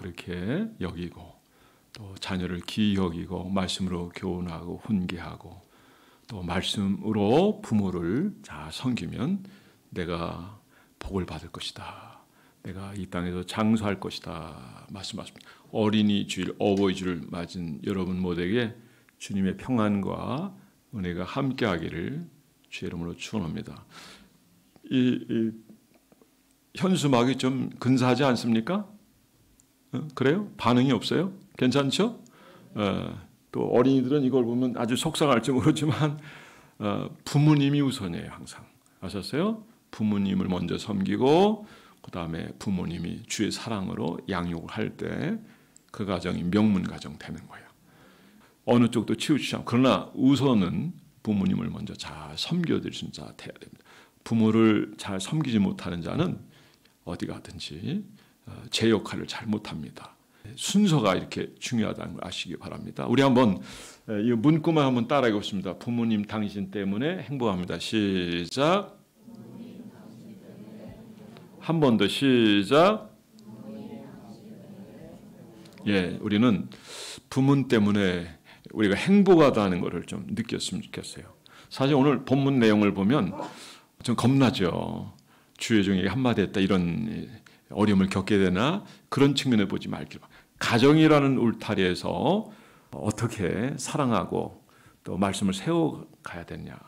그렇게 여기고 또 자녀를 귀히 여기고 말씀으로 교훈하고 훈계하고 또 말씀으로 부모를 잘 섬기면 내가 복을 받을 것이다. 내가 이 땅에서 장수할 것이다. 말씀하십니다. 어린이 주일, 어버이 주를 맞은 여러분 모두에게 주님의 평안과 은혜가 함께하기를 주의 이름으로 축원합니다. 이 현수막이 좀 근사하지 않습니까? 그래요? 반응이 없어요? 괜찮죠? 또 어린이들은 이걸 보면 아주 속상할지 모르지만 부모님이 우선이에요. 항상. 아셨어요? 부모님을 먼저 섬기고 그 다음에 부모님이 주의 사랑으로 양육을 할 때 그 가정이 명문 가정 되는 거예요. 어느 쪽도 치우치지 않고 그러나 우선은 부모님을 먼저 잘 섬겨드릴 수 있는 자가 돼야 됩니다. 부모를 잘 섬기지 못하는 자는 어디 가든지 제 역할을 잘 못합니다. 순서가 이렇게 중요하다는 걸 아시기 바랍니다. 우리 한번 이 문구만 한번 따라해 보겠습니다. 부모님 당신 때문에 행복합니다. 시작. 한 번 더 시작. 예, 우리는 부모 때문에 우리가 행복하다는 것을 좀 느꼈으면 좋겠어요. 사실 오늘 본문 내용을 보면 좀 겁나죠. 주의 종에게 한마디 했다 이런 어려움을 겪게 되나 그런 측면을 보지 말기를. 가정이라는 울타리에서 어떻게 사랑하고 또 말씀을 세워가야 되냐.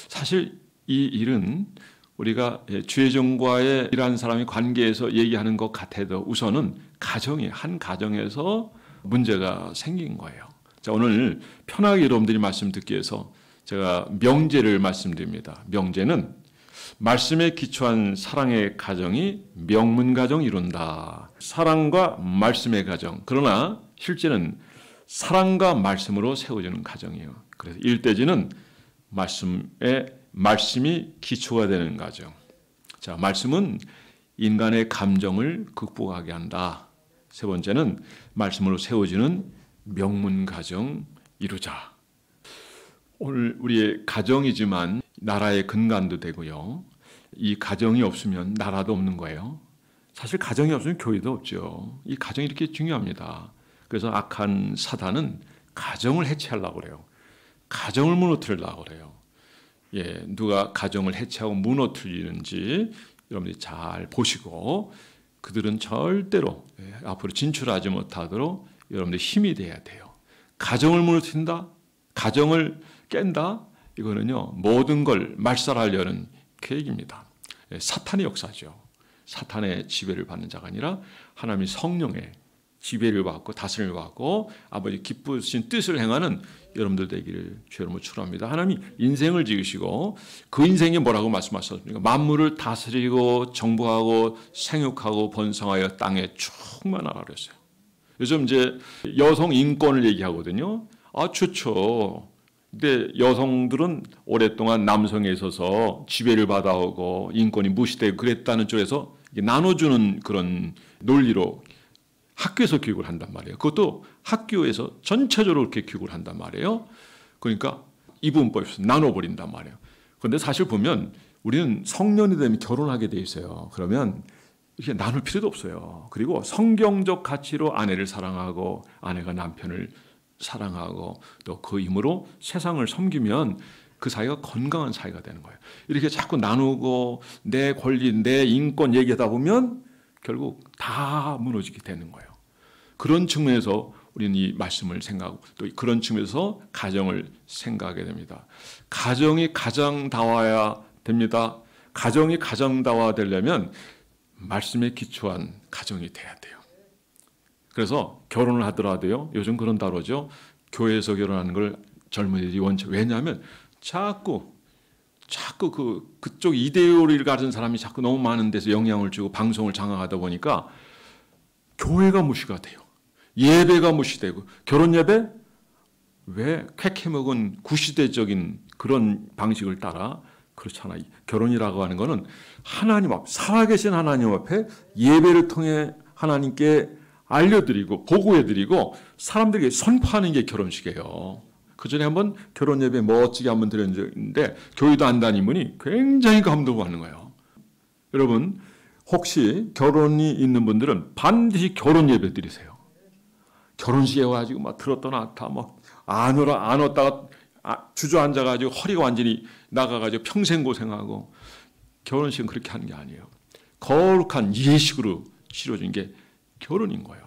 사실 이 일은 우리가 주의 종과의 일하는 사람이 관계에서 얘기하는 것 같아도 우선은 한 가정에서 문제가 생긴 거예요. 자, 오늘 편하게 여러분들이 말씀 듣기 위해서 제가 명제를 말씀드립니다. 명제는 말씀에 기초한 사랑의 가정이 명문가정 이룬다. 사랑과 말씀의 가정. 그러나 실제는 사랑과 말씀으로 세워지는 가정이에요. 그래서 일대지는 말씀이 기초가 되는 가정. 자, 말씀은 인간의 감정을 극복하게 한다. 세 번째는 말씀으로 세워지는 명문가정 이루자. 오늘 우리의 가정이지만 나라의 근간도 되고요. 이 가정이 없으면 나라도 없는 거예요. 사실 가정이 없으면 교회도 없죠. 이 가정이 이렇게 중요합니다. 그래서 악한 사단은 가정을 해체하려고 그래요. 가정을 무너뜨리려고 그래요. 예, 누가 가정을 해체하고 무너뜨리는지 여러분들이 잘 보시고 그들은 절대로 앞으로 진출하지 못하도록 여러분들이 힘이 돼야 돼요. 가정을 무너뜨린다? 가정을 깬다? 이거는요, 모든 걸 말살하려는 계획입니다. 사탄의 역사죠. 사탄의 지배를 받는 자가 아니라 하나님의 성령의 지배를 받고 다스림을 받고 아버지 기쁘신 뜻을 행하는 여러분들 되기를 주의 이름으로 축원합니다. 하나님이 인생을 지으시고 그 인생이 뭐라고 말씀하셨습니까? 만물을 다스리고 정복하고 생육하고 번성하여 땅에 충만하라 그랬어요. 요즘 이제 여성 인권을 얘기하거든요. 아, 좋죠. 근데 여성들은 오랫동안 남성에 있어서 지배를 받아오고 인권이 무시되고 그랬다는 쪽에서 나눠주는 그런 논리로 학교에서 교육을 한단 말이에요. 그것도 학교에서 전체적으로 그렇게 교육을 한단 말이에요. 그러니까 이분법에서 나눠버린단 말이에요. 그런데 사실 보면 우리는 성년이 되면 결혼하게 돼 있어요. 그러면 이렇게 나눌 필요도 없어요. 그리고 성경적 가치로 아내를 사랑하고 아내가 남편을 사랑하고 또 그 힘으로 세상을 섬기면 그 사이가 건강한 사이가 되는 거예요. 이렇게 자꾸 나누고 내 권리, 내 인권 얘기하다 보면 결국 다 무너지게 되는 거예요. 그런 측면에서 우리는 이 말씀을 생각하고 또 그런 측면에서 가정을 생각하게 됩니다. 가정이 가정다워야 됩니다. 가정이 가정다워되려면 말씀에 기초한 가정이 돼야 돼요. 그래서 결혼을 하더라도요. 요즘 그런 다르죠. 교회에서 결혼하는 걸 젊은이들이 원치. 왜냐하면 자꾸 그쪽 이데올리를 가진 사람이 자꾸 너무 많은 데서 영향을 주고 방송을 장악하다 보니까 교회가 무시가 돼요. 예배가 무시되고 결혼 예배 왜 쾌쾌먹은 구시대적인 그런 방식을 따라 그렇잖아. 결혼이라고 하는 거는 하나님 앞 살아계신 하나님 앞에 예배를 통해 하나님께 알려드리고 보고해드리고 사람들에게 선포하는 게 결혼식이에요. 그 전에 한번 결혼 예배 멋지게 한번 드렸는데 교회도 안 다니는 분이 굉장히 감동받는 거예요. 여러분 혹시 결혼이 있는 분들은 반드시 결혼 예배 드리세요. 결혼식에 와가지고 막 들었다 놨다 막 안 왔다가 주저앉아가지고 허리가 완전히 나가가지고 평생 고생하고. 결혼식은 그렇게 하는 게 아니에요. 거룩한 예식으로 치러진 게 결혼인 거예요.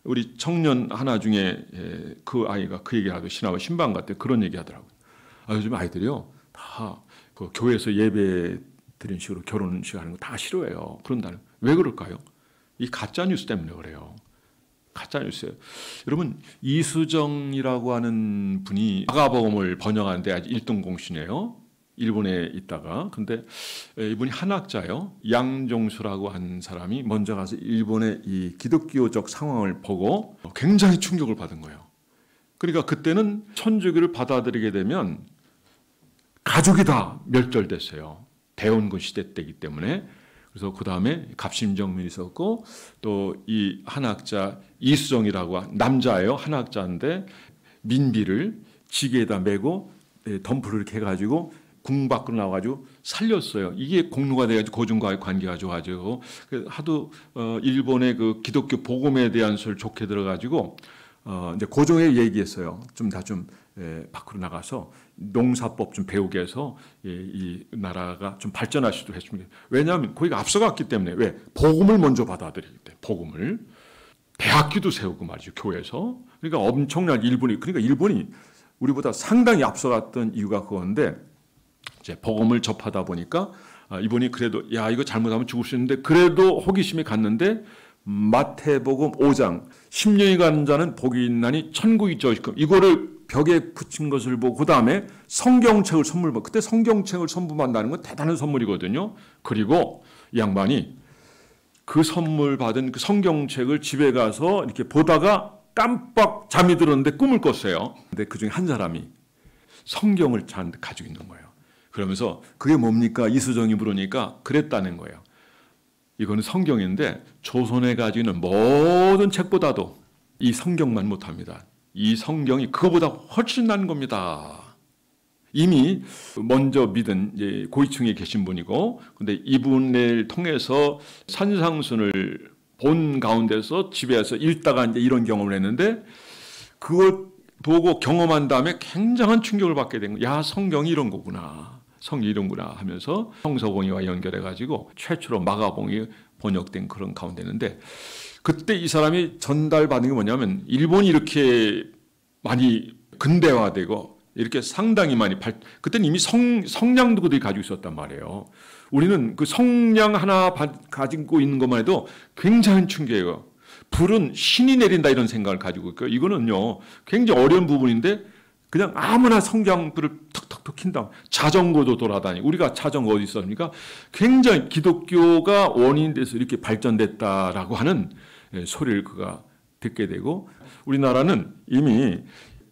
우리 청년 하나 중에 그 아이가 그 얘기하고 신방 갈 때 그런 얘기 하더라고요. 요즘 아이들이요 다 그 교회에서 예배 드린 식으로 결혼식 하는 거 다 싫어해요. 그런다는. 왜 그럴까요? 이 가짜 뉴스 때문에 그래요. 가짜 뉴스예요. 여러분, 이수정이라고 하는 분이 마가복음을 번역하는데 아주 1등 공신이에요. 일본에 있다가. 근데 이분이 한학자예요. 양종수라고 하는 사람이 먼저 가서 일본의 이 기독교적 상황을 보고 굉장히 충격을 받은 거예요. 그러니까 그때는 천주교를 받아들이게 되면 가족이 다 멸절됐어요. 대원군 시대 때이기 때문에. 그래서 그 다음에 갑심정민이 있었고 또 이 한학자 이수정이라고 남자예요. 한학자인데 민비를 지게에다 메고 덤프를 이렇게 해가지고 궁 밖으로 나와가지고 살렸어요. 이게 공로가 돼가지고 고종과의 관계가 좋아지고 하도 일본의 그 기독교 복음에 대한 소리를 좋게 들어가지고 이제 고종에 얘기했어요. 좀 밖으로 나가서 농사법 좀 배우게 해서 이 나라가 좀 발전할 수도 했습니다. 왜냐하면 거기가 앞서갔기 때문에. 왜? 복음을 먼저 받아들이기 때문에. 복음을. 대학교도 세우고 말이죠. 교회에서. 그러니까 엄청난 그러니까 일본이 우리보다 상당히 앞서갔던 이유가 그건데 이제 복음을 접하다 보니까 이분이 그래도 이거 잘못하면 죽을 수 있는데 그래도 호기심이 갔는데 마태복음 5장 10년이 가는 자는 복이 있나니 천국이 있죠. 이거를 벽에 붙인 것을 보고 그다음에 성경책을 선물 받고 그때 성경책을 선물받는다는 건 대단한 선물이거든요. 그리고 이 양반이 그 선물 받은 그 성경책을 집에 가서 이렇게 보다가 깜빡 잠이 들었는데 꿈을 꿨어요. 근데 그중에 한 사람이 성경을 가지고 있는 거예요. 그러면서 그게 뭡니까? 이수정이 물으니까 그랬다는 거예요. 이거는 성경인데 조선에 가지고 있는 모든 책보다도 이 성경만 못합니다. 이 성경이 그거보다 훨씬 난 겁니다. 이미 먼저 믿은 이제 고위층에 계신 분이고, 근데 이분을 통해서 산상순을 본 가운데서 집에서 읽다가 이제 이런 경험을 했는데, 그걸 보고 경험한 다음에 굉장한 충격을 받게 된 거예요. 야, 성경이 이런 거구나. 성경이 이런구나 하면서 성서공의와 연결해가지고 최초로 마가복음이 번역된 그런 가운데인데, 그때 이 사람이 전달받은 게 뭐냐면 일본이 이렇게 많이 근대화되고 이렇게 상당히 많이 그때는 이미 성냥도구들이 가지고 있었단 말이에요. 우리는 그 성냥 하나 가지고 있는 것만 해도 굉장한 충격이에요. 불은 신이 내린다 이런 생각을 가지고 있고요. 이거는요 굉장히 어려운 부분인데 그냥 아무나 성냥불을 턱턱턱 킨다. 자전거도 돌아다니고. 우리가 자전거 어디 있습니까? 굉장히 기독교가 원인이 돼서 이렇게 발전됐다라고 하는 소리를 그가 듣게 되고, 우리나라는 이미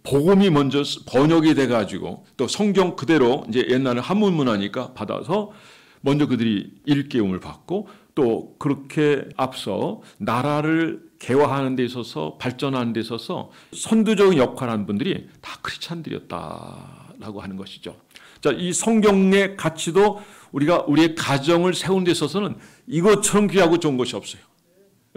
복음이 먼저 번역이 돼가지고 또 성경 그대로 이제 옛날에 한문문화니까 받아서 먼저 그들이 일깨움을 받고, 또 그렇게 앞서 나라를 개화하는 데 있어서 발전하는 데 있어서 선두적인 역할을 하는 분들이 다 크리스찬들이었다라고 하는 것이죠. 자, 이 성경의 가치도 우리가 우리의 가정을 세우는 데 있어서는 이것처럼 귀하고 좋은 것이 없어요.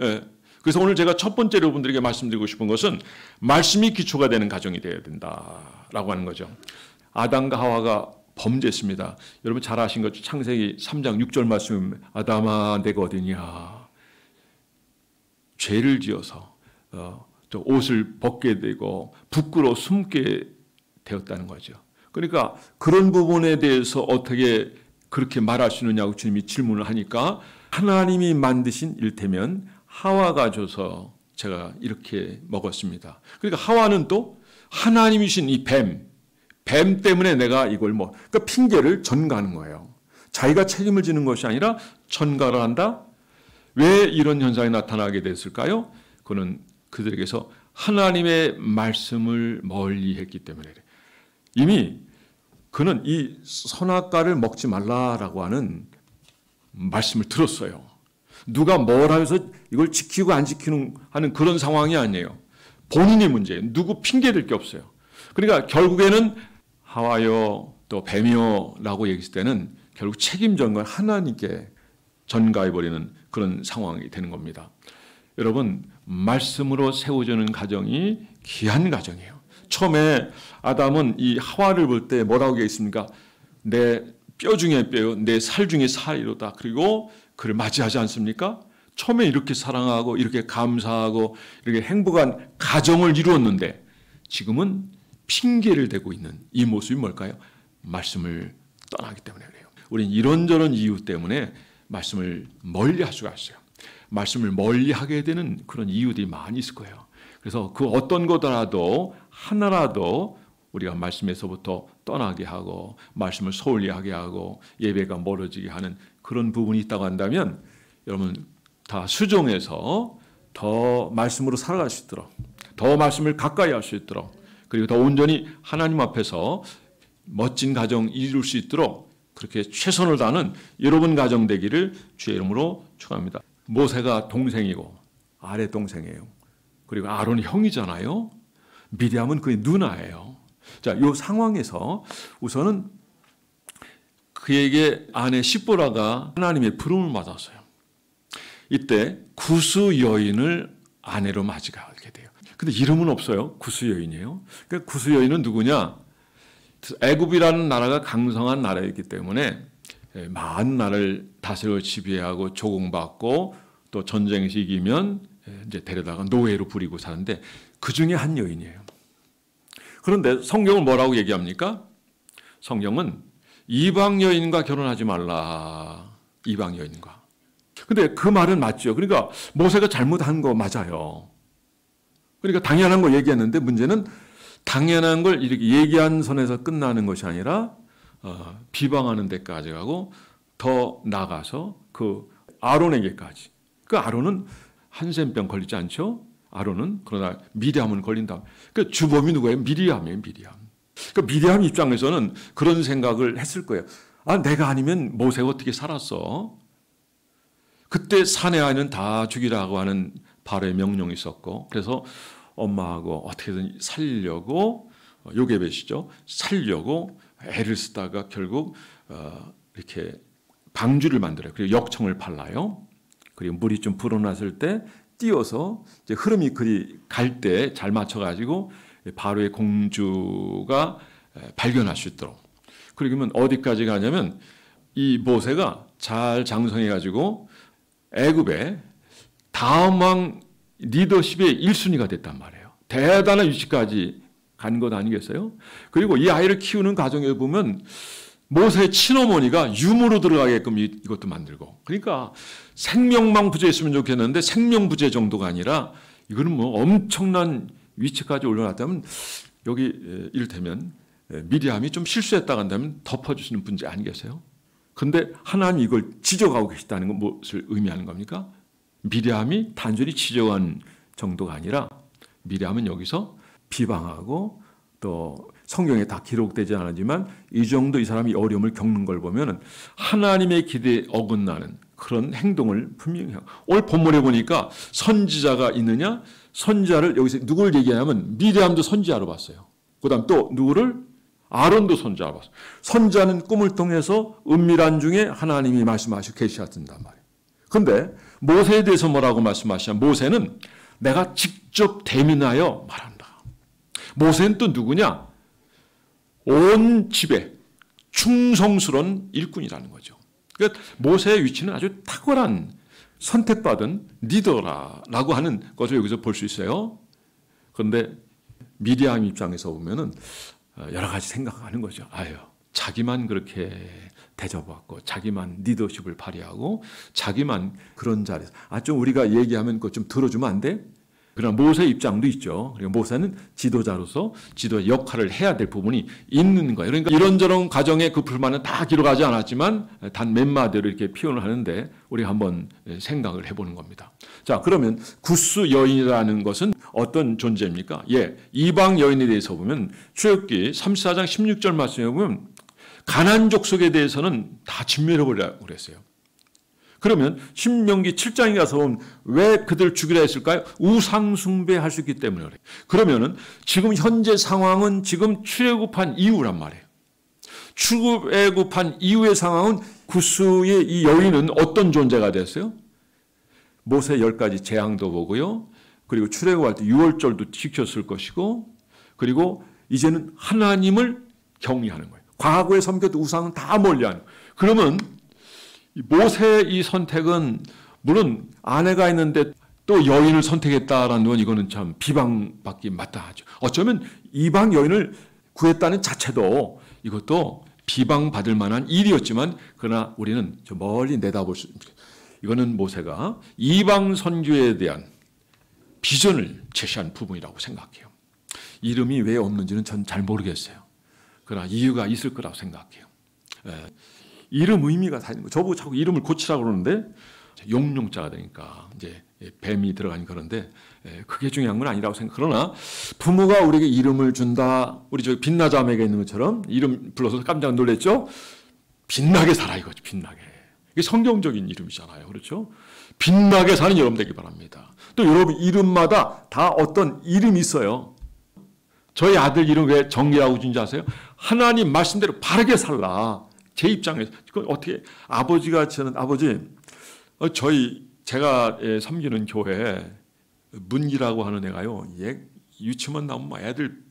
예. 그래서 오늘 제가 첫 번째로 여러분들에게 말씀드리고 싶은 것은 말씀이 기초가 되는 가정이 되어야 된다라고 하는 거죠. 아담과 하와가 범죄했습니다. 여러분 잘 아신 것처럼 창세기 3장 6절 말씀, 아담아 내가 어디냐. 죄를 지어서 또 옷을 벗게 되고 부끄러워 숨게 되었다는 거죠. 그러니까 그런 부분에 대해서 어떻게 그렇게 말할 수 있느냐고 주님이 질문을 하니까, 하나님이 만드신 일테면 하와가 줘서 제가 이렇게 먹었습니다. 그러니까 하와는 또 하나님이신 이 뱀 때문에 내가 이걸 그러니까 핑계를 전가하는 거예요. 자기가 책임을 지는 것이 아니라 전가를 한다. 왜 이런 현상이 나타나게 됐을까요? 그는 그들에게서 하나님의 말씀을 멀리했기 때문에 그래. 이미 그는 이 선악과를 먹지 말라라고 하는 말씀을 들었어요. 누가 뭘 하면서 이걸 지키고 안 지키는 하는 그런 상황이 아니에요. 본인의 문제예요. 누구 핑계댈 게 없어요. 그러니까 결국에는 하와요 또 뱀이요 라고 얘기했을 때는 결국 책임전 건 하나님께 전가해버리는 그런 상황이 되는 겁니다. 여러분, 말씀으로 세워지는 가정이 귀한 가정이에요. 처음에 아담은 이 하와를 볼 때 뭐라고 되어 있습니까? 내 뼈 중에 뼈요, 내 살 중에 살이로다. 그리고 그를 맞이하지 않습니까? 처음에 이렇게 사랑하고 이렇게 감사하고 이렇게 행복한 가정을 이루었는데 지금은 핑계를 대고 있는 이 모습이 뭘까요? 말씀을 떠나기 때문에 그래요. 우리는 이런저런 이유 때문에 말씀을 멀리할 수가 있어요. 말씀을 멀리하게 되는 그런 이유들이 많이 있을 거예요. 그래서 그 어떤 거더라도 하나라도 우리가 말씀에서부터 떠나게 하고 말씀을 소홀히 하게 하고 예배가 멀어지게 하는 그런 부분이 있다고 한다면 여러분 다 수정해서 더 말씀으로 살아갈 수 있도록 더 말씀을 가까이 할 수 있도록 그리고 더 온전히 하나님 앞에서 멋진 가정 이룰 수 있도록 그렇게 최선을 다하는 여러분 가정 되기를 주의 이름으로 축원합니다. 모세가 동생이고 아래 동생이에요. 그리고 아론이 형이잖아요. 미리암은 그의 누나예요. 자, 이 상황에서 우선은 그에게 아내 시보라가 하나님의 부름을 받았어요. 이때 구스 여인을 아내로 맞이하게 돼요. 근데 이름은 없어요. 구스 여인이에요. 그러니까 구스 여인은 누구냐? 애굽이라는 나라가 강성한 나라였기 때문에 많은 나라를 다스려 지배하고 조공받고 또 전쟁에서 이기면 이제 데려다가 노예로 부리고 사는데 그 중에 한 여인이에요. 그런데 성경은 뭐라고 얘기합니까? 성경은 이방 여인과 결혼하지 말라. 이방 여인과. 근데 그 말은 맞죠. 그러니까 모세가 잘못한 거 맞아요. 그러니까 당연한 거 얘기했는데 문제는 당연한 걸 이렇게 얘기한 선에서 끝나는 것이 아니라 비방하는 데까지 가고 더 나가서 그 아론에게까지. 그 아론은 한센병 걸리지 않죠? 아론은 그러나 미리암은 걸린다. 그 주범이 누구예요? 미리암이에요. 미리암. 그 미리암 입장에서는 그런 생각을 했을 거예요. 아, 내가 아니면 모세가 어떻게 살았어? 그때 사내 아이는 다 죽이라고 하는 바로의 명령이 있었고 그래서 엄마하고 어떻게든 살리려고 요게벳이죠. 살려고 애를 쓰다가 결국 이렇게 방주를 만들어요. 그리고 역청을 발라요. 그리고 물이 좀 불어났을 때 띄어서 이제 흐름이 그리 갈 때 잘 맞춰가지고 바로의 공주가 발견할 수 있도록. 그러면 어디까지 가냐면 이 모세가 잘 장성해가지고 애굽의 다음 왕 리더십의 1순위가 됐단 말이에요. 대단한 위치까지 간 것 아니겠어요? 그리고 이 아이를 키우는 과정에 보면 모세의 친어머니가 유모로 들어가게끔 이것도 만들고 그러니까 생명만 부재했으면 좋겠는데 생명부재 정도가 아니라 이거는 뭐 엄청난 위치까지 올려놨다면 여기 이를테면 미리암이 좀 실수했다고 한다면 덮어주시는 분지 아니겠어요? 그런데 하나님이 이걸 지적하고 계시다는 건 무엇을 의미하는 겁니까? 미리암이 단순히 지적한 정도가 아니라 미리암은 여기서 비방하고 또 성경에 다 기록되지 않았지만 이 정도 이 사람이 어려움을 겪는 걸 보면 하나님의 기대에 어긋나는 그런 행동을 분명히 해요. 오늘 본문에 보니까 선지자가 있느냐? 선지자를 여기서 누굴 얘기하냐면 미리암도 선지자로 봤어요. 그 다음 또 누구를? 아론도 선지자로 봤어요. 선지자는 꿈을 통해서 은밀한 중에 하나님이 말씀하시고 계시하신단 말이에요. 그런데 모세에 대해서 뭐라고 말씀하시냐? 모세는 내가 직접 대면하여 말한다. 모세는 또 누구냐? 온 집에 충성스러운 일꾼이라는 거죠. 그러니까 모세의 위치는 아주 탁월한 선택받은 리더라고 하는 것을 여기서 볼 수 있어요. 그런데 미리암 입장에서 보면은 여러 가지 생각하는 거죠. 아유, 자기만 그렇게 대접받고 자기만 리더십을 발휘하고 자기만 그런 자리에서 좀 우리가 얘기하면 그거 좀 들어주면 안 돼? 그러나 모세의 입장도 있죠. 그리고 모세는 지도자로서 지도의 역할을 해야 될 부분이 있는 거예요. 그러니까 이런저런 가정의 그 불만은 다 기록하지 않았지만 단 몇 마디로 이렇게 표현을 하는데 우리가 한번 생각을 해보는 겁니다. 자, 그러면 구스 여인이라는 것은 어떤 존재입니까? 이방 여인에 대해서 보면 출애굽기 34장 16절 말씀에 보면 가나안 족속에 대해서는 다 진멸해버리라고 그랬어요. 그러면 신명기 7장에 가서 보면 왜 그들 죽이라 했을까요? 우상 숭배할 수 있기 때문에 그래요. 그러면은 지금 현재 상황은 지금 출애굽한 이후란 말이에요. 출애굽한 이후의 상황은 구스의 이 여인은 어떤 존재가 됐어요? 모세 10가지 재앙도 보고요. 그리고 출애굽할 때 유월절도 지켰을 것이고, 그리고 이제는 하나님을 경외하는 거예요. 과거에 섬겼던 우상은 다 멀리하는 거예요. 그러면 모세의 이 선택은 물론 아내가 있는데 또 여인을 선택했다라는 건 이거는 참 비방받기 마땅하죠. 어쩌면 이방 여인을 구했다는 자체도 이것도 비방받을 만한 일이었지만, 그러나 우리는 저 멀리 내다볼 수 있습니다. 이거는 모세가 이방 선교에 대한 비전을 제시한 부분이라고 생각해요. 이름이 왜 없는지는 전 잘 모르겠어요. 그러나 이유가 있을 거라고 생각해요. 이름 의미가 다 있는 거예요. 저보고 자꾸 이름을 고치라고 그러는데 용용자가 되니까 이제 뱀이 들어가니까 그런데 그게 중요한 건 아니라고 생각. 그러나 부모가 우리에게 이름을 준다. 우리 저 빛나 자매가 있는 것처럼 이름 불러서 깜짝 놀랐죠. 빛나게 살아 이거죠. 빛나게. 이게 성경적인 이름이잖아요. 그렇죠? 빛나게 사는 여러분 되기 바랍니다. 또 여러분 이름마다 다 어떤 이름이 있어요. 저희 아들 이름 왜 정기라고 준지 아세요? 하나님 말씀대로 바르게 살라. 제 입장에서 그건 어떻게 아버지가 저는 아버지 제가 섬기는 교회 문기라고 하는 애가요. 유치원 나오면 막 애들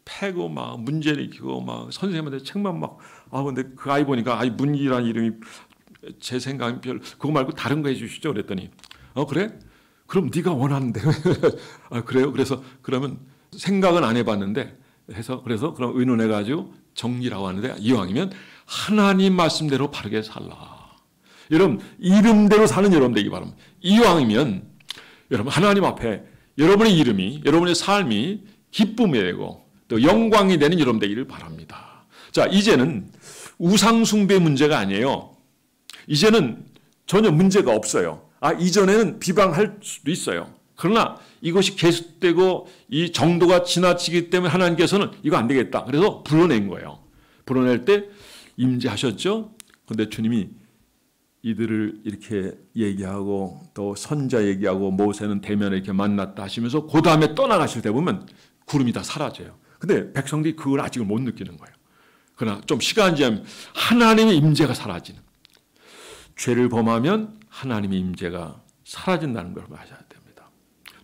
패고 막 문제 일으키고 막 선생님한테 책만 막 근데 그 아이 보니까 문기라는 이름이 제 생각은 그거 말고 다른 거 해주시죠. 그랬더니 그래? 그럼 네가 원하는 대로 그래요? 그래서 그러면 생각은 안 해봤는데 그래서 그럼 의논해가지고 정리라고 하는데 이왕이면 하나님 말씀대로 바르게 살라. 여러분 이름대로 사는 여러분 되기 바랍니다. 이왕이면 여러분 하나님 앞에 여러분의 이름이 여러분의 삶이 기쁨이 되고 또 영광이 되는 여러분 되기를 바랍니다. 자, 이제는 우상 숭배 문제가 아니에요. 이제는 전혀 문제가 없어요. 이전에는 비방할 수도 있어요. 그러나 이것이 계속되고 이 정도가 지나치기 때문에 하나님께서는 이거 안 되겠다. 그래서 불러낸 거예요. 불러낼 때 임재하셨죠. 그런데 주님이 이들을 이렇게 얘기하고 또 선자 얘기하고 모세는 대면에 이렇게 만났다 하시면서 그 다음에 떠나가실 때 보면 구름이 다 사라져요. 근데 백성들이 그걸 아직은 못 느끼는 거예요. 그러나 좀 시간이 지나면 하나님의 임재가 사라지는. 죄를 범하면 하나님의 임재가 사라진다는 걸 아셔야 됩니다.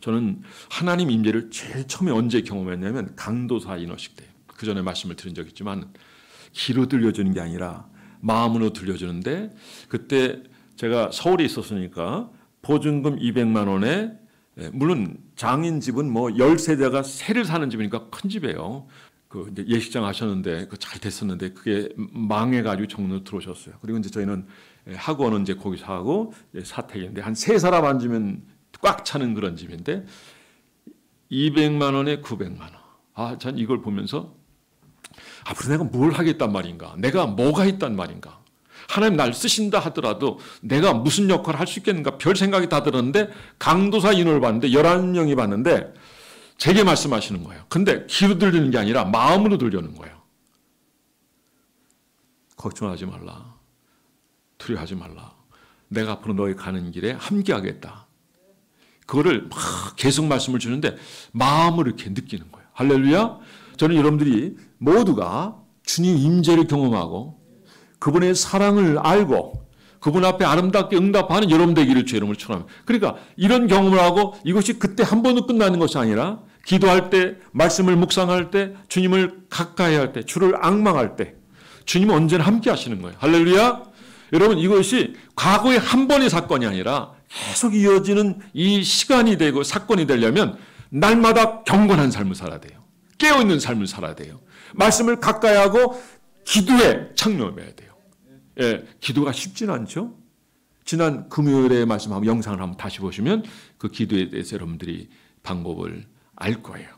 저는 하나님 임재를 제일 처음에 언제 경험했냐면 강도사 인허식 때. 그 전에 말씀을 드린 적 있지만 귀로 들려주는 게 아니라 마음으로 들려주는데 그때 제가 서울에 있었으니까 보증금 200만 원에 물론 장인 집은 뭐 10세대가 새를 사는 집이니까 큰 집이에요. 그 이제 예식장 하셨는데 그 잘 됐었는데 그게 망해가지고 정로 들어오셨어요. 그리고 이제 저희는 학원은 이제 거기서 하고 사택인데 한 3사람 앉으면 꽉 차는 그런 집인데 200만 원에 900만 원. 전 이걸 보면서 앞으로 내가 뭘 하겠단 말인가? 내가 뭐가 있단 말인가? 하나님 날 쓰신다 하더라도 내가 무슨 역할을 할 수 있겠는가? 별 생각이 다 들었는데 강도사 인원을 봤는데 11명이 봤는데 제게 말씀하시는 거예요. 근데 귀로 들리는 게 아니라 마음으로 들려는 거예요. 걱정하지 말라. 두려워하지 말라. 내가 앞으로 너희 가는 길에 함께하겠다. 그거를 막 계속 말씀을 주는데 마음으로 이렇게 느끼는 거예요. 할렐루야. 저는 여러분들이 모두가 주님 임재를 경험하고 그분의 사랑을 알고 그분 앞에 아름답게 응답하는 여러분 되기를 주 이름으로 축원합니다. 그러니까 이런 경험을 하고 이것이 그때 한 번으로 끝나는 것이 아니라 기도할 때, 말씀을 묵상할 때, 주님을 가까이 할 때, 주를 앙망할 때 주님은 언제나 함께 하시는 거예요. 할렐루야. 여러분 이것이 과거의 한 번의 사건이 아니라 계속 이어지는 이 시간이 되고 사건이 되려면 날마다 경건한 삶을 살아야 돼요. 깨어있는 삶을 살아야 돼요. 말씀을 가까이 하고 기도에 창념해야 돼요. 기도가 쉽지는 않죠. 지난 금요일에 말씀하고 영상을 한번 다시 보시면 그 기도에 대해서 여러분들이 방법을 알 거예요.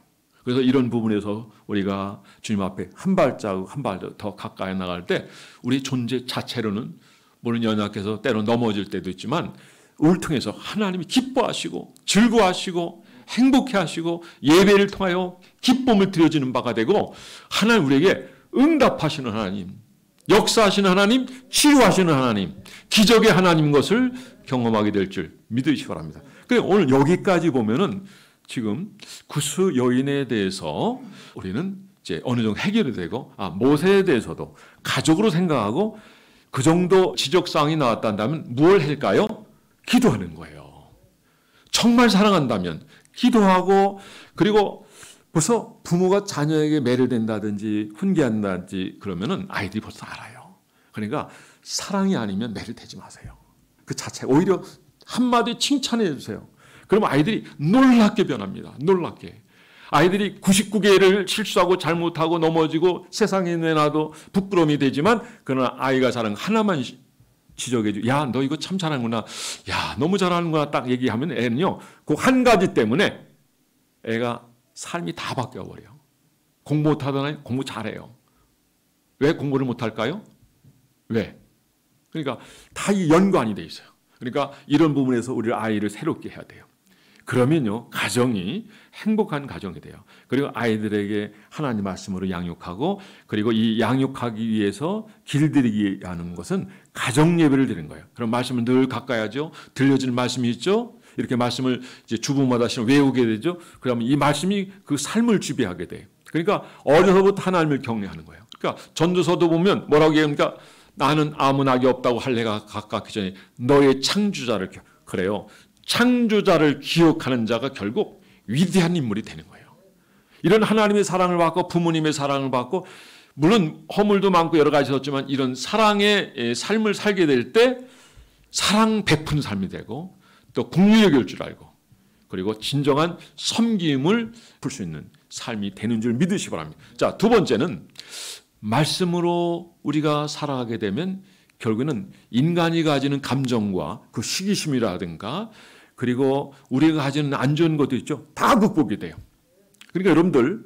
그래서 이런 부분에서 우리가 주님 앞에 한 발자국 한 발 더 가까이 나갈 때 우리 존재 자체로는 물론 연약해서 때로 넘어질 때도 있지만 울통해서 하나님이 기뻐하시고 즐거워하시고 행복해하시고 예배를 통하여 기쁨을 드려지는 바가 되고 하나님 우리에게 응답하시는 하나님, 역사하시는 하나님, 치유하시는 하나님, 기적의 하나님 것을 경험하게 될 줄 믿으시기 바랍니다. 그래서 오늘 여기까지 보면은 지금 구스 여인에 대해서 우리는 이제 어느 정도 해결이 되고 모세에 대해서도 가족으로 생각하고 그 정도 지적사항이 나왔다면 뭘 할까요? 기도하는 거예요. 정말 사랑한다면 기도하고 그리고 벌써 부모가 자녀에게 매를 댄다든지 훈계한다든지 그러면은 아이들이 벌써 알아요. 그러니까 사랑이 아니면 매를 대지 마세요. 그 자체 오히려 한마디 칭찬해 주세요. 그러면 아이들이 놀랍게 변합니다. 놀랍게. 아이들이 99개를 실수하고 잘못하고 넘어지고 세상에 내놔도 부끄러움이 되지만 그러나 아이가 잘하는 하나만 지적해 주. 야, 너 이거 참 잘하는구나. 야, 너무 잘하는구나. 딱 얘기하면 애는요. 그 한 가지 때문에 애가 삶이 다 바뀌어버려요. 공부 못하던 공부 잘해요. 왜 공부를 못할까요? 왜? 그러니까 다 이 연관이 돼 있어요. 그러니까 이런 부분에서 우리 아이를 새롭게 해야 돼요. 그러면요, 가정이 행복한 가정이 돼요. 그리고 아이들에게 하나님 말씀으로 양육하고 그리고 이 양육하기 위해서 길들이기 하는 것은 가정 예배를 드리는 거예요. 그럼 말씀을 늘 가까이 하죠. 들려지는 말씀이 있죠. 이렇게 말씀을 이제 주부마다 외우게 되죠. 그러면 이 말씀이 그 삶을 지배하게 돼요. 그러니까 어려서부터 하나님을 경외하는 거예요. 그러니까 전도서도 보면 뭐라고 얘기합니까? 나는 아무 낙이 없다고 할 내가 가깝기 전에 너의 창조자를 그래요. 창조자를 기억하는 자가 결국 위대한 인물이 되는 거예요. 이런 하나님의 사랑을 받고 부모님의 사랑을 받고 물론 허물도 많고 여러 가지 있었지만 이런 사랑의 삶을 살게 될 때 사랑 베푼 삶이 되고 또 긍휼히 여길 줄 알고 그리고 진정한 섬김을 풀 수 있는 삶이 되는 줄 믿으시기 바랍니다. 자, 두 번째는 말씀으로 우리가 살아가게 되면 결국에는 인간이 가지는 감정과 그 시기심이라든가 그리고 우리가 가지는 안 좋은 것도 있죠. 다 극복이 돼요. 그러니까 여러분들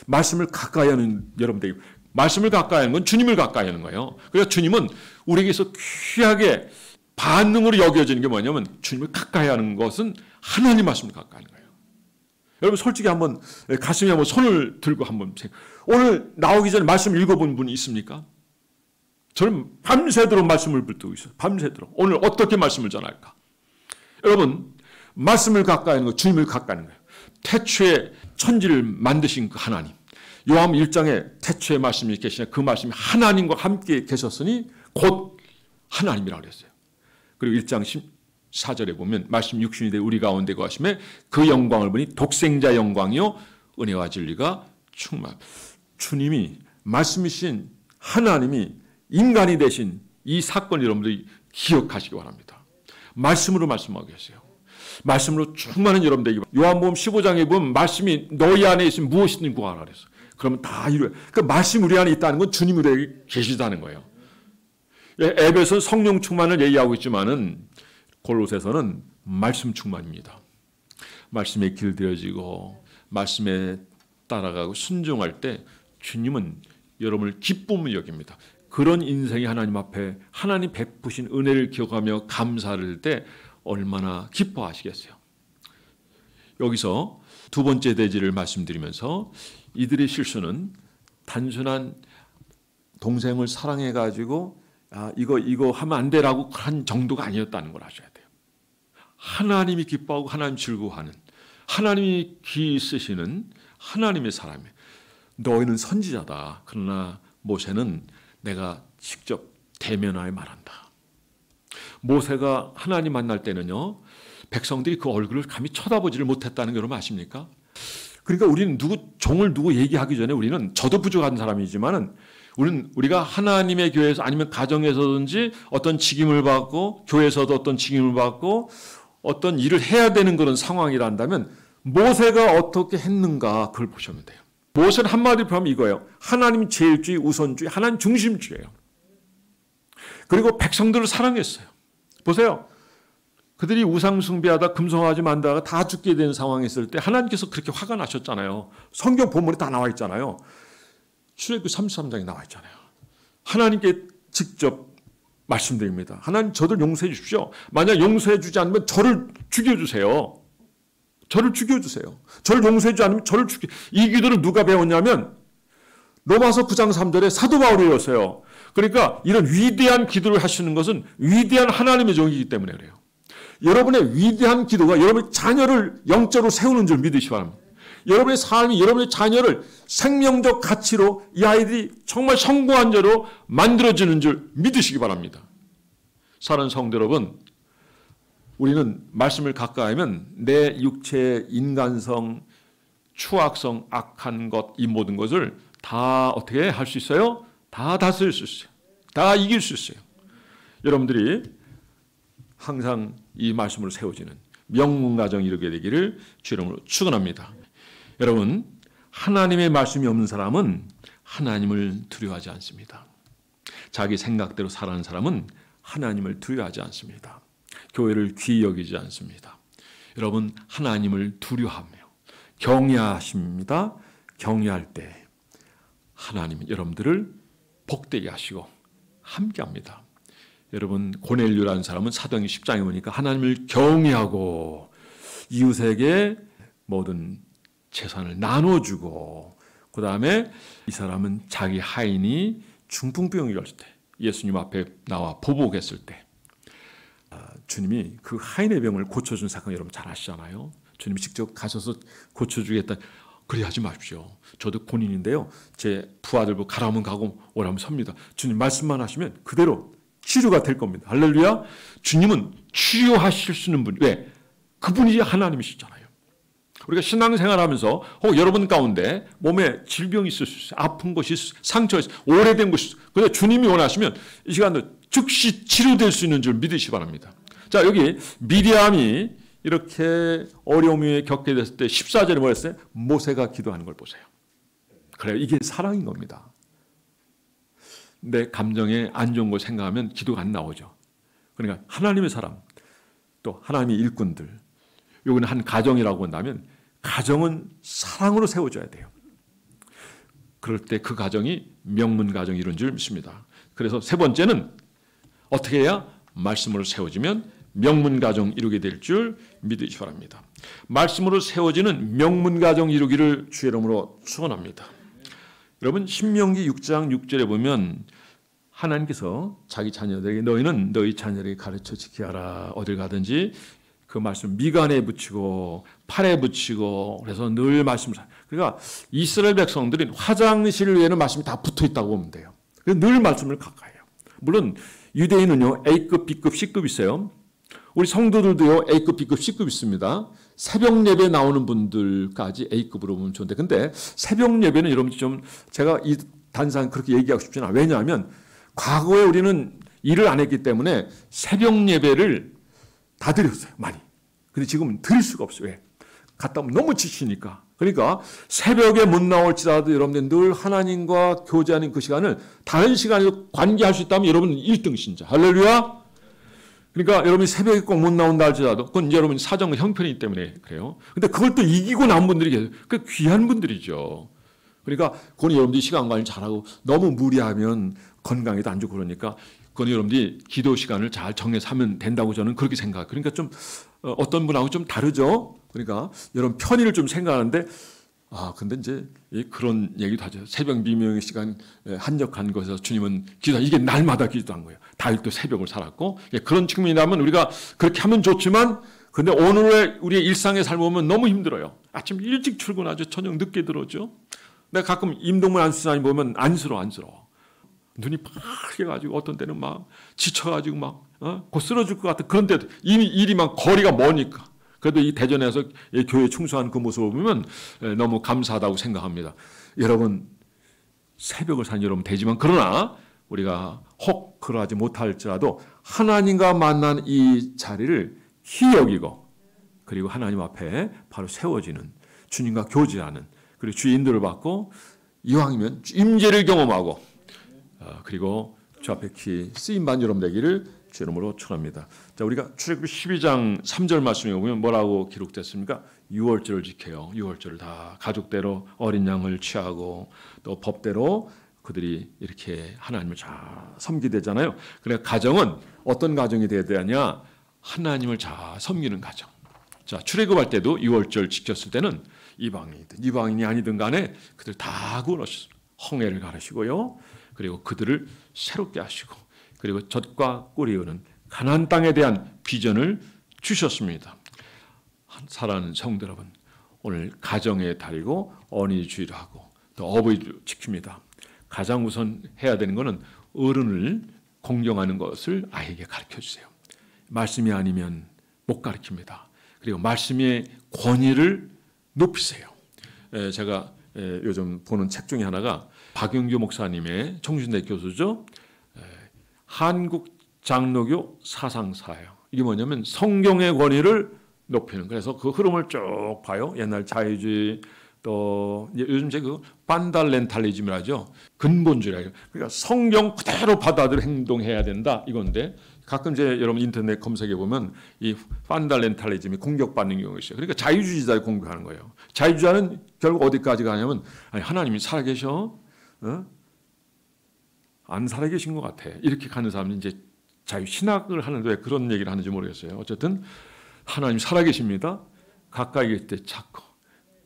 말씀을 가까이 하는 여러분들 말씀을 가까이 하는 건 주님을 가까이 하는 거예요. 그래서 주님은 우리에게서 귀하게 반응으로 여겨지는 게 뭐냐면 주님을 가까이 하는 것은 하나님 말씀을 가까이 하는 거예요. 여러분 솔직히 한번 가슴에 한번 손을 들고 한번 오늘 나오기 전에 말씀 읽어본 분이 있습니까? 저는 밤새도록 말씀을 붙들고 있어요. 밤새도록. 오늘 어떻게 말씀을 전할까? 여러분 말씀을 가까이 하는 거 주님을 가까이 하는 거예요. 태초에 천지를 만드신 그 하나님. 요한복음 1장에 태초에 말씀이 계시냐 그 말씀이 하나님과 함께 계셨으니 곧 하나님이라고 그랬어요. 그리고 1장 14절에 보면 말씀 육신이 되 우리 가운데 거하심에 그 영광을 보니 독생자 영광이요 은혜와 진리가 충만. 주님이 말씀이신 하나님이 인간이 되신 이 사건 여러분들이 기억하시기 바랍니다. 말씀으로 말씀하고 계세요. 말씀으로 충만한 여러분들에게 요한복음 15장에 보면 말씀이 너희 안에 있으면 무엇이든 구하라 그랬어요. 그러면 다 이루어요. 그 말씀 우리 안에 있다는 건 주님 우리에게 계시다는 거예요. 에베소 성령 충만을 얘기하고 있지만은 골로새서는 말씀 충만입니다. 말씀에 길들여지고 말씀에 따라가고 순종할 때 주님은 여러분을 기쁨을 여깁니다. 그런 인생이 하나님 앞에 하나님 베푸신 은혜를 기억하며 감사를 할 때 얼마나 기뻐하시겠어요. 여기서 두 번째 대지를 말씀드리면서 이들의 실수는 단순한 동생을 사랑해가지고 이거 하면 안 되라고 한 정도가 아니었다는 걸 아셔야 돼요. 하나님이 기뻐하고 하나님 즐거워하는 하나님이 귀 쓰시는 하나님의 사람이에요. 너희는 선지자다. 그러나 모세는 내가 직접 대면하여 말한다. 모세가 하나님 만날 때는요. 백성들이 그 얼굴을 감히 쳐다보지를 못했다는 걸 여러분 아십니까? 그러니까 우리는 종을 두고 얘기하기 전에 우리는 저도 부족한 사람이지만은 우리가 하나님의 교회에서 아니면 가정에서든지 어떤 직임을 받고 교회에서도 어떤 직임을 받고 어떤 일을 해야 되는 그런 상황이란다면 모세가 어떻게 했는가 그걸 보시면 돼요. 모세는 한마디로 하면 이거예요. 하나님 제일주의, 우선주의, 하나님 중심주의예요. 그리고 백성들을 사랑했어요. 보세요. 그들이 우상 숭배하다 금송아지 만다가 다 죽게 되는 상황에 있을 때 하나님께서 그렇게 화가 나셨잖아요. 성경 본문에 다 나와 있잖아요. 출애굽기 33장에 나와 있잖아요. 하나님께 직접 말씀드립니다. 하나님 저를 용서해 주십시오. 만약 용서해 주지 않으면 저를 죽여주세요. 저를 죽여주세요. 저를 용서해 주지 않으면 저를 죽여. 이 기도를 누가 배웠냐면 로마서 9장 3절에 사도 바울이 배웠어요. 그러니까 이런 위대한 기도를 하시는 것은 위대한 하나님의 종이기 때문에 그래요. 여러분의 위대한 기도가 여러분의 자녀를 영적으로 세우는 줄 믿으시기 바랍니다. 여러분의 삶이 여러분의 자녀를 생명적 가치로 이 아이들이 정말 성공한 자로 만들어지는 줄 믿으시기 바랍니다. 사랑하는 성도 여러분, 우리는 말씀을 가까이 하면 내 육체의 인간성, 추악성, 악한 것, 이 모든 것을 다 어떻게 할 수 있어요? 다 다스릴 수 있어요. 다 이길 수 있어요. 여러분들이 항상 이 말씀으로 세워지는 명문가정 이루게 되기를 주 이름으로 축원합니다. 여러분, 하나님의 말씀이 없는 사람은 하나님을 두려워하지 않습니다. 자기 생각대로 살아가는 사람은 하나님을 두려워하지 않습니다. 교회를 귀히 여기지 않습니다. 여러분, 하나님을 두려워하며 경외하십니다. 경외할 때 하나님은 여러분들을 복되게 하시고 함께합니다. 여러분, 고넬료라는 사람은 사도행전 10장에 보니까 하나님을 경외하고 이웃에게 모든 재산을 나눠주고, 그 다음에 이 사람은 자기 하인이 중풍병이 걸릴 때 예수님 앞에 나와 보복했을 때 주님이 그 하인의 병을 고쳐준 사건 여러분 잘 아시잖아요. 주님이 직접 가셔서 고쳐주겠다. 그래 하지 마십시오. 저도 본인인데요. 제 부하들 보고 가라면 가고 오라면 섭니다. 주님 말씀만 하시면 그대로 치료가 될 겁니다. 할렐루야. 주님은 치료하실 수 있는 분. 왜? 그분이 하나님이시잖아요. 우리가 신앙생활하면서 여러분 가운데 몸에 질병이 있을 수 있어요. 아픈 것이 있어요. 상처가 있어요. 오래된 것이 있어요. 그런데 주님이 원하시면 이 시간도 즉시 치료될 수 있는 줄 믿으시기 바랍니다. 자, 여기 미리암이 이렇게 어려움을 겪게 됐을 때 14절에 뭐랬어요? 모세가 기도하는 걸 보세요. 그래요. 이게 사랑인 겁니다. 내 감정에 안 좋은 거 생각하면 기도가 안 나오죠. 그러니까 하나님의 사람, 또 하나님의 일꾼들, 여기는 한 가정이라고 한다면 가정은 사랑으로 세워줘야 돼요. 그럴 때 그 가정이 명문 가정이 이룬 줄 믿습니다. 그래서 세 번째는 어떻게 해야 말씀으로 세워지면 명문 가정 이루게 될 줄 믿으시기 바랍니다. 말씀으로 세워지는 명문 가정 이루기를 주의 이름으로 축원합니다. 여러분, 신명기 6장 6절에 보면 하나님께서 자기 자녀들에게 너희는 너희 자녀에게 가르쳐 지키게 하라. 어딜 가든지 그 말씀 미간에 붙이고 팔에 붙이고, 그래서 늘 말씀을. 그러니까 이스라엘 백성들은 화장실 외에는 말씀이 다 붙어 있다고 보면 돼요. 그래서 늘 말씀을 가까이 해요. 물론 유대인은요 A급, B급, C급 있어요. 우리 성도들도요 A급, B급, C급 있습니다. 새벽 예배 나오는 분들까지 A급으로 보면 좋은데, 근데 새벽 예배는 여러분 좀 제가 이 단상 그렇게 얘기하고 싶지는 않아요. 왜냐하면 과거에 우리는 일을 안 했기 때문에 새벽 예배를 다 드렸어요, 많이. 근데 지금은 드릴 수가 없어요. 왜? 갔다 오면 너무 지치니까. 그러니까 새벽에 못 나올지라도 여러분들 늘 하나님과 교제하는 그 시간을 다른 시간에도 관계할 수 있다면 여러분은 1등 신자. 할렐루야. 그러니까 여러분이 새벽에 꼭 못 나온다 할지라도 그건 여러분 사정과 형편이기 때문에 그래요. 근데 그걸 또 이기고 나온 분들이 계세요. 그 귀한 분들이죠. 그러니까 그건 여러분들이 시간 관리 잘하고, 너무 무리하면 건강에도 안 좋고 그러니까 그건 여러분들이 기도 시간을 잘 정해서 하면 된다고 저는 그렇게 생각해요. 그러니까 좀 어떤 분하고 좀 다르죠. 그러니까 여러분 편의를 좀 생각하는데, 근데 이제 그런 얘기도 하죠. 새벽 미명의 시간 한적한 것에서 주님은 기도, 이게 날마다 기도한 거예요. 다윗도 새벽을 살았고, 그런 측면이라면 우리가 그렇게 하면 좋지만, 근데 오늘의 우리의 일상의 삶을 보면 너무 힘들어요. 아침 일찍 출근하죠. 저녁 늦게 들어오죠. 내가 가끔 임동문 안수사님 보면 안쓰러워. 눈이 파래가지고 어떤 때는 막 지쳐가지고 막 곧 쓰러질 것 같은, 그런데도 이미 일이 막 거리가 머니까. 그래도 이 대전에서 이 교회에 충성한 그 모습을 보면 너무 감사하다고 생각합니다. 여러분, 새벽을 사는 여러분 되지만, 그러나 우리가 혹 그러하지 못할지라도 하나님과 만난 이 자리를 희히 여기고, 그리고 하나님 앞에 바로 세워지는, 주님과 교제하는, 그리고 주의 인도를 받고 이왕이면 임재를 경험하고, 그리고 주 앞에 키 쓰임받는 여러분 되기를 주 이름으로 축원합니다. 자, 우리가 출애굽기 12장 3절 말씀에 보면 뭐라고 기록됐습니까? 유월절을 지켜요. 유월절을 다 가족대로 어린 양을 취하고 또 법대로 그들이 이렇게 하나님을 잘 섬기게 되잖아요. 그러니까 가정은 어떤 가정이 되어야 되냐? 하나님을 잘 섬기는 가정. 자, 출애굽할 때도 유월절 지켰을 때는 이방인이 아니든 간에 그들 다 구원하셨습니다. 홍해를 가르시고요. 그리고 그들을 새롭게 하시고, 그리고 젖과 꿀이 흐르는 가나안 땅에 대한 비전을 주셨습니다. 사랑하는 성도 여러분, 오늘 가정의 달이고 어린이 주일을 하고 또 어버이를 지킵니다. 가장 우선 해야 되는 것은 어른을 공경하는 것을 아이에게 가르쳐 주세요. 말씀이 아니면 못 가르칩니다. 그리고 말씀의 권위를 높이세요. 제가 요즘 보는 책 중에 하나가 박영규 목사님의 청주대 교수죠. 한국 장로교 사상사예요. 이게 뭐냐면 성경의 권위를 높이는. 그래서 그 흐름을 쭉 봐요. 옛날 자유주의, 또 요즘 그 판달렌탈리즘이라죠. 근본주의라요. 그러니까 성경 그대로 받아들여 행동해야 된다 이건데, 가끔 이제 여러분 인터넷 검색해 보면 이 판달렌탈리즘이 공격받는 경우가 있어요. 그러니까 자유주의자를 공격하는 거예요. 자유주의자는 결국 어디까지 가냐면, 아니 하나님이 살아계셔? 안 살아계신 것 같아. 이렇게 가는 사람은 이제 자유신학을 하는데 왜 그런 얘기를 하는지 모르겠어요. 어쨌든 하나님 살아계십니다. 가까이 계실 때 찾고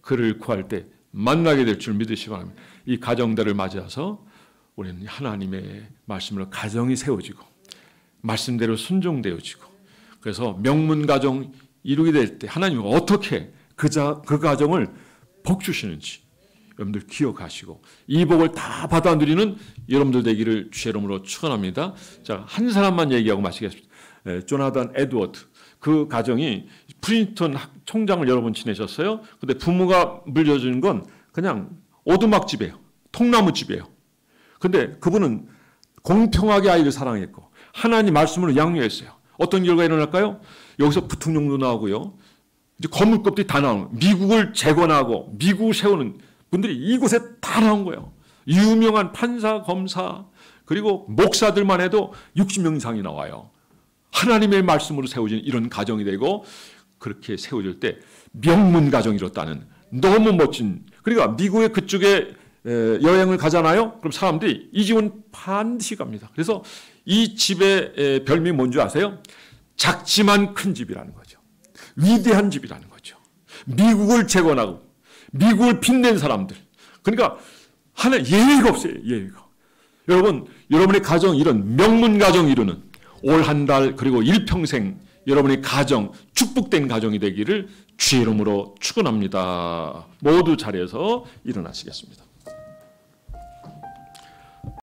그를 구할 때 만나게 될 줄 믿으시기 바랍니다. 이 가정들을 맞이해서 우리는 하나님의 말씀으로 가정이 세워지고 말씀대로 순종되어지고, 그래서 명문가정 이루게 될 때 하나님은 어떻게 그 가정을 복 주시는지 여러분들 기억하시고 이 복을 다 받아 누리는 여러분들 되기를 주의 이름으로 축원합니다. 자, 한 사람만 얘기하고 마치겠습니다. 조나단 에드워드, 그 가정이 프린스턴 총장을 여러 번 지내셨어요. 근데 부모가 물려준 건 그냥 오두막집이에요. 통나무집이에요. 근데 그분은 공평하게 아이를 사랑했고 하나님 말씀으로 양육했어요. 어떤 결과가 일어날까요? 여기서 부통령도 나오고요. 이제 건물급들이 다 나오는, 미국을 재건하고 미국을 세우는 분들이 이곳에 다 나온 거예요. 유명한 판사, 검사, 그리고 목사들만 해도 60명 이상이 나와요. 하나님의 말씀으로 세워진 이런 가정이 되고, 그렇게 세워질 때 명문 가정이 이뤘다는 너무 멋진. 그러니까 미국의 그쪽에 여행을 가잖아요. 그럼 사람들이 이 집은 반드시 갑니다. 그래서 이 집의 별명이 뭔지 아세요? 작지만 큰 집이라는 거죠. 위대한 집이라는 거죠. 미국을 재건하고 미국을 빛낸 사람들. 그러니까 하나 예의가 없어요. 예의가. 여러분, 여러분의 가정 이런 명문 가정 이루는 올 한 달 그리고 일평생 여러분의 가정 축복된 가정이 되기를 주의 이름으로 축원합니다. 모두 자리에서 일어나시겠습니다.